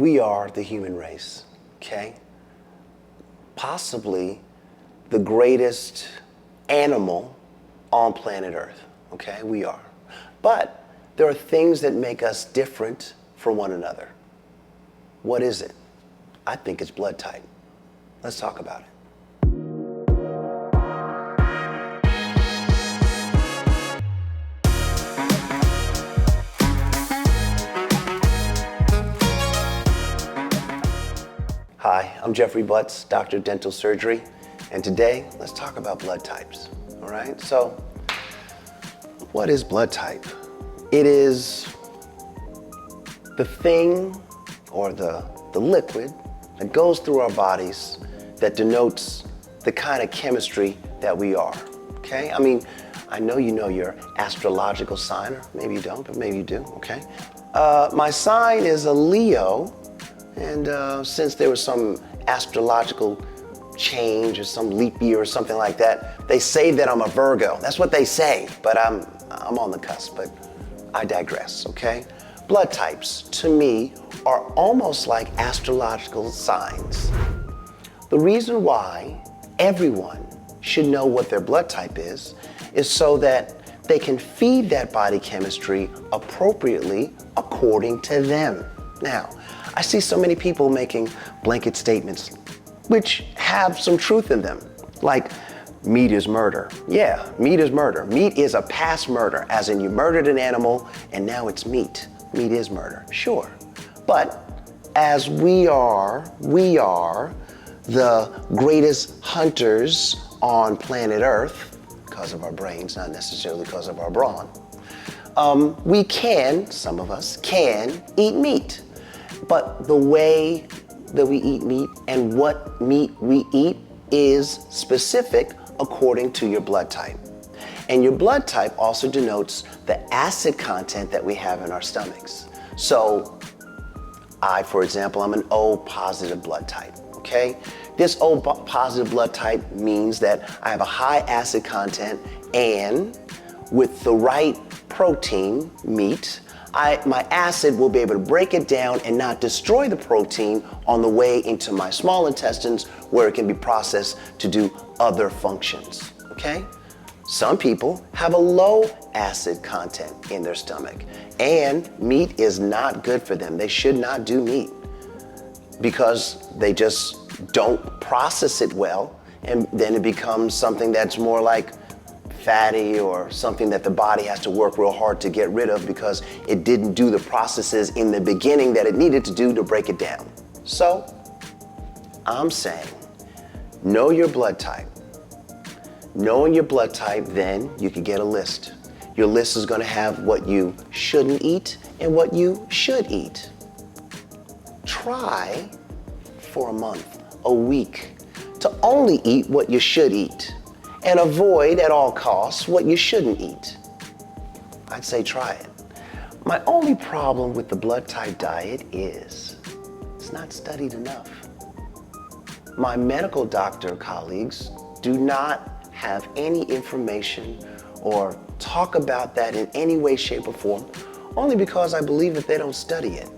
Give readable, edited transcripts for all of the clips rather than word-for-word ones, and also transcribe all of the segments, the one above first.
We are the human race, okay? Possibly the greatest animal on planet Earth, okay? We are. But there are things that make us different from one another. What is it? I think it's blood type. Let's talk about it. Hi, I'm Jeffrey Butts, Doctor of Dental Surgery, and today let's talk about blood types, all right? So, what is blood type? It is the thing or the liquid that goes through our bodies that denotes the kind of chemistry that we are, okay? I mean, I know you know your astrological sign, or maybe you don't, but maybe you do, okay? My sign is a Leo. And since there was some astrological change or some leap year or something like that, they say that I'm a Virgo. That's what they say, but I'm on the cusp, but I digress, okay? Blood types, to me, are almost like astrological signs. The reason why everyone should know what their blood type is so that they can feed that body chemistry appropriately according to them. Now, I see so many people making blanket statements which have some truth in them, like meat is murder. Yeah, meat is murder. Meat is a past murder, as in you murdered an animal and now it's meat. Meat is murder, sure. But as we are the greatest hunters on planet Earth, because of our brains, not necessarily because of our brawn, we can, some of us can, eat meat. But the way that we eat meat and what meat we eat is specific according to your blood type. And your blood type also denotes the acid content that we have in our stomachs. So I, for example, I'm an O positive blood type, okay? This O positive blood type means that I have a high acid content, and with the right protein, meat, my acid will be able to break it down and not destroy the protein on the way into my small intestines, where it can be processed to do other functions, okay? Some people have a low acid content in their stomach, and meat is not good for them. They should not do meat because they just don't process it well, and then it becomes something that's more like fatty or something that the body has to work real hard to get rid of because it didn't do the processes in the beginning that it needed to do to break it down. So I'm saying, know your blood type. Knowing your blood type, then you can get a list. Your list is going to have what you shouldn't eat and what you should eat. Try for a month, a week, to only eat what you should eat, and avoid at all costs what you shouldn't eat. I'd say try it. My only problem with the blood type diet is it's not studied enough. My medical doctor colleagues do not have any information or talk about that in any way, shape, or form, only because I believe that they don't study it.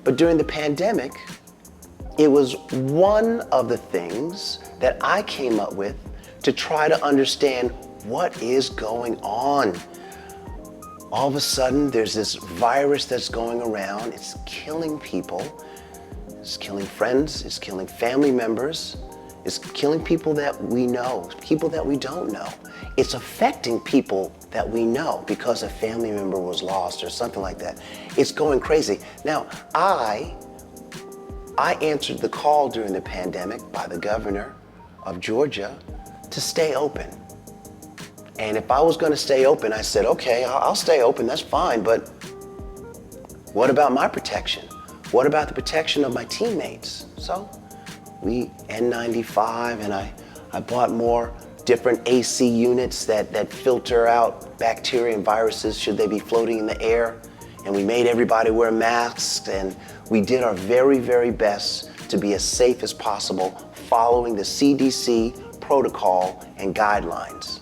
But during the pandemic, it was one of the things that I came up with to try to understand what is going on. All of a sudden, there's this virus that's going around. It's killing people. It's killing friends. It's killing family members. It's killing people that we know, people that we don't know. It's affecting people that we know because a family member was lost or something like that. It's going crazy. Now, I answered the call during the pandemic by the governor of Georgia to stay open. And if I was going to stay open, I said, okay, I'll stay open, that's fine, but what about my protection? What about the protection of my teammates? So we N95, and I bought more different AC units that filter out bacteria and viruses should they be floating in the air. And we made everybody wear masks, and we did our very, very best to be as safe as possible, following the CDC protocol and guidelines.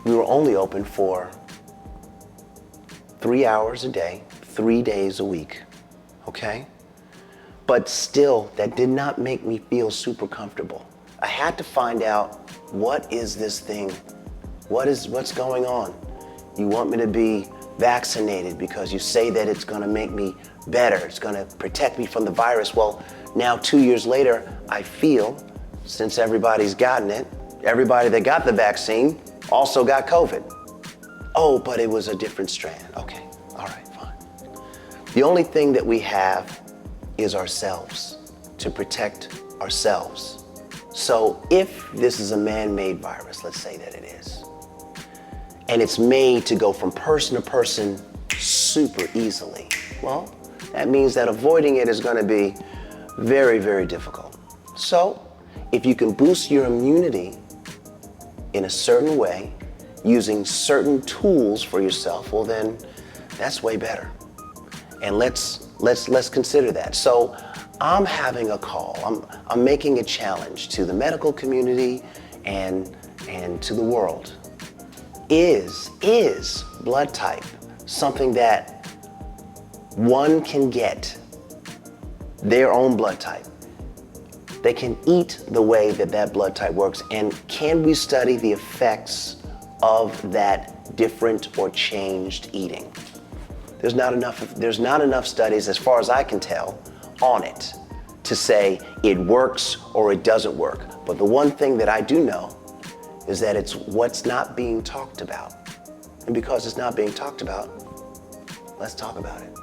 We were only open for 3 hours a day, 3 days a week, okay? But still, that did not make me feel super comfortable. I had to find out, what is this thing? What's going on? You want me to be vaccinated because you say that it's gonna make me better, it's gonna protect me from the virus. Well, now 2 years later, I feel, since everybody's gotten it, everybody that got the vaccine also got COVID. Oh, but it was a different strand. Okay, all right, fine. The only thing that we have is ourselves, to protect ourselves. So if this is a man-made virus, let's say that it is, and it's made to go from person to person super easily, well, that means that avoiding it is going to be very, very difficult. So if you can boost your immunity in a certain way, using certain tools for yourself, well then that's way better. And let's consider that. So I'm having a call, I'm making a challenge to the medical community and to the world. Is blood type something that one can get their own blood type? They can eat the way that blood type works, and can we study the effects of that different or changed eating? There's not enough studies, as far as I can tell, on it to say it works or it doesn't work. But the one thing that I do know is that it's what's not being talked about. And because it's not being talked about, let's talk about it.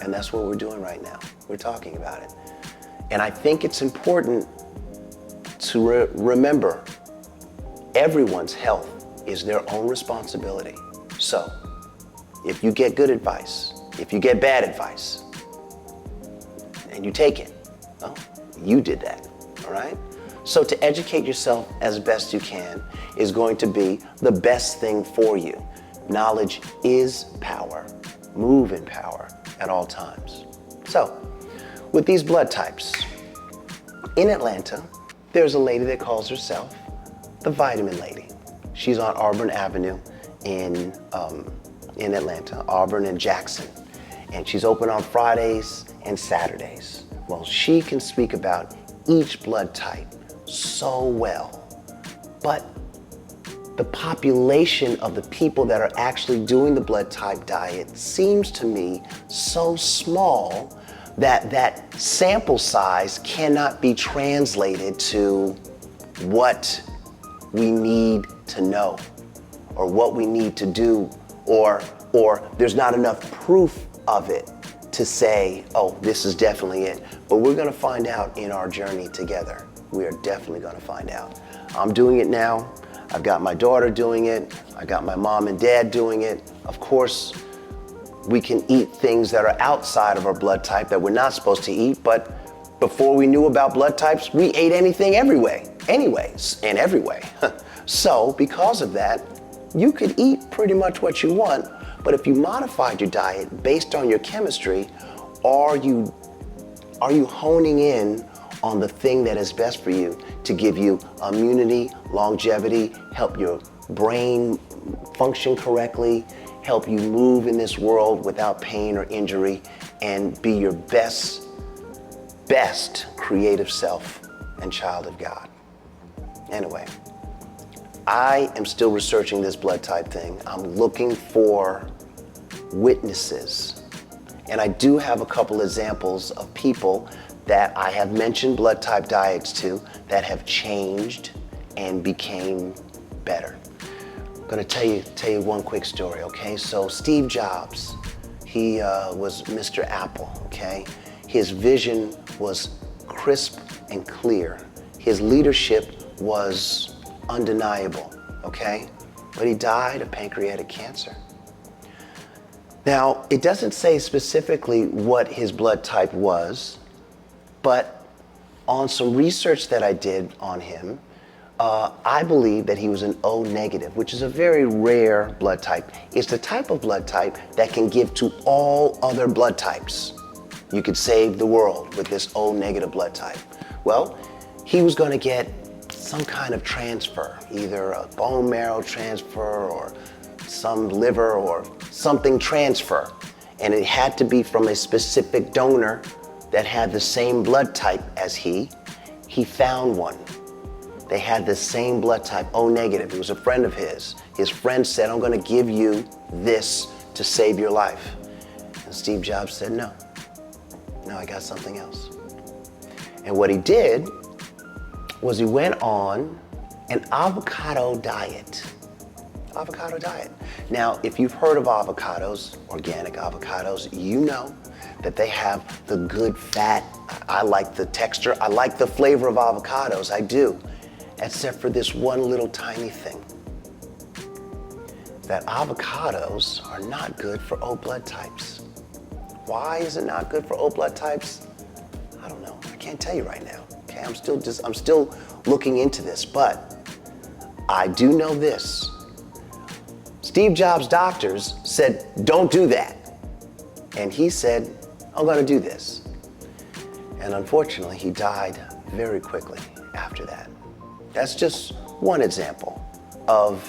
And that's what we're doing right now. We're talking about it. And I think it's important to remember everyone's health is their own responsibility. So if you get good advice, if you get bad advice, and you take it, well, you did that, all right? So to educate yourself as best you can is going to be the best thing for you. Knowledge is power. Move in power at all times. So, with these blood types, in Atlanta, there's a lady that calls herself the Vitamin Lady. She's on Auburn Avenue in Atlanta, Auburn and Jackson. And she's open on Fridays and Saturdays. Well, she can speak about each blood type so well. But the population of the people that are actually doing the blood type diet seems to me so small that that sample size cannot be translated to what we need to know or what we need to do, or there's not enough proof of it to say, oh, this is definitely it. But we're gonna find out in our journey together. We are definitely gonna find out. I'm doing it now. I've got my daughter doing it. I got my mom and dad doing it. Of course, we can eat things that are outside of our blood type that we're not supposed to eat, but before we knew about blood types, we ate anything every way, anyways, and every way. So because of that, you could eat pretty much what you want, but if you modified your diet based on your chemistry, are you honing in on the thing that is best for you to give you immunity, longevity, help your brain function correctly, help you move in this world without pain or injury, and be your best creative self and child of God. Anyway, I am still researching this blood type thing. I'm looking for witnesses. And I do have a couple examples of people that I have mentioned blood type diets to that have changed and became better. I'm gonna tell you one quick story, okay? So Steve Jobs, he was Mr. Apple, okay? His vision was crisp and clear. His leadership was undeniable, okay? But he died of pancreatic cancer. Now, it doesn't say specifically what his blood type was, but on some research that I did on him, I believe that he was an O negative, which is a very rare blood type. It's the type of blood type that can give to all other blood types. You could save the world with this O negative blood type. Well, he was going to get some kind of transfer, either a bone marrow transfer or some liver or something transfer. And it had to be from a specific donor that had the same blood type as he found one. They had the same blood type, O negative. It was a friend of his. His friend said, I'm gonna give you this to save your life. And Steve Jobs said, no, I got something else. And what he did was he went on an avocado diet. Avocado diet. Now, if you've heard of avocados, organic avocados, you know that they have the good fat. I like the texture, I like the flavor of avocados, I do. Except for this one little tiny thing. That avocados are not good for O blood types. Why is it not good for O blood types? I don't know, I can't tell you right now. Okay, I'm still looking into this, but I do know this. Steve Jobs' doctors said, don't do that. And he said, I'm gonna do this. And unfortunately, he died very quickly after that. That's just one example of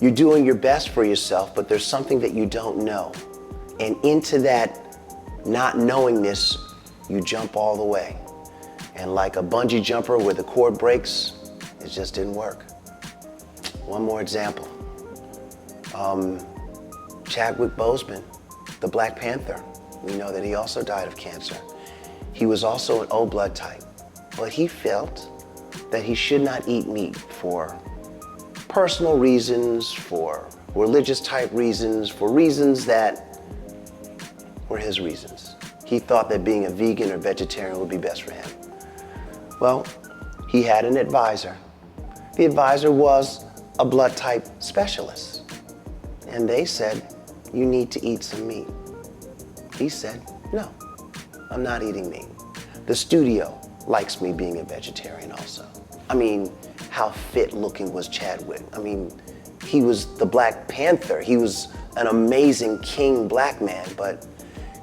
you're doing your best for yourself, but there's something that you don't know. And into that not knowingness, you jump all the way. And like a bungee jumper where the cord breaks, it just didn't work. One more example. Chadwick Boseman, the Black Panther, we know that he also died of cancer. He was also an O blood type, but he felt that he should not eat meat for personal reasons, for religious type reasons, for reasons that were his reasons. He thought that being a vegan or vegetarian would be best for him. Well, he had an advisor. The advisor was a blood type specialist. And they said, you need to eat some meat. He said, no, I'm not eating meat. The studio likes me being a vegetarian also. I mean, how fit looking was Chadwick? I mean, he was the Black Panther. He was an amazing king black man, but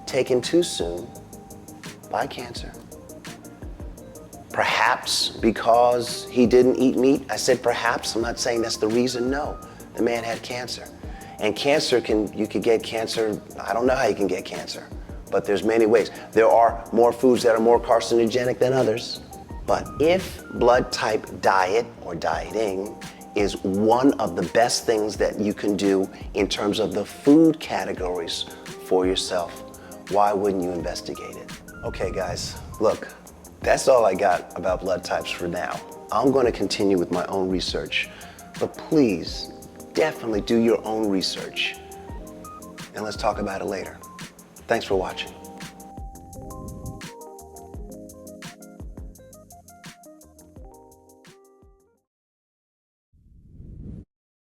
taken too soon by cancer. Perhaps because he didn't eat meat. I said perhaps, I'm not saying that's the reason, no. The man had cancer. And cancer you could get cancer, I don't know how you can get cancer, but there's many ways. There are more foods that are more carcinogenic than others. But if blood type diet or dieting is one of the best things that you can do in terms of the food categories for yourself, why wouldn't you investigate it? Okay guys, look, that's all I got about blood types for now. I'm going to continue with my own research, but please definitely do your own research and let's talk about it later. Thanks for watching.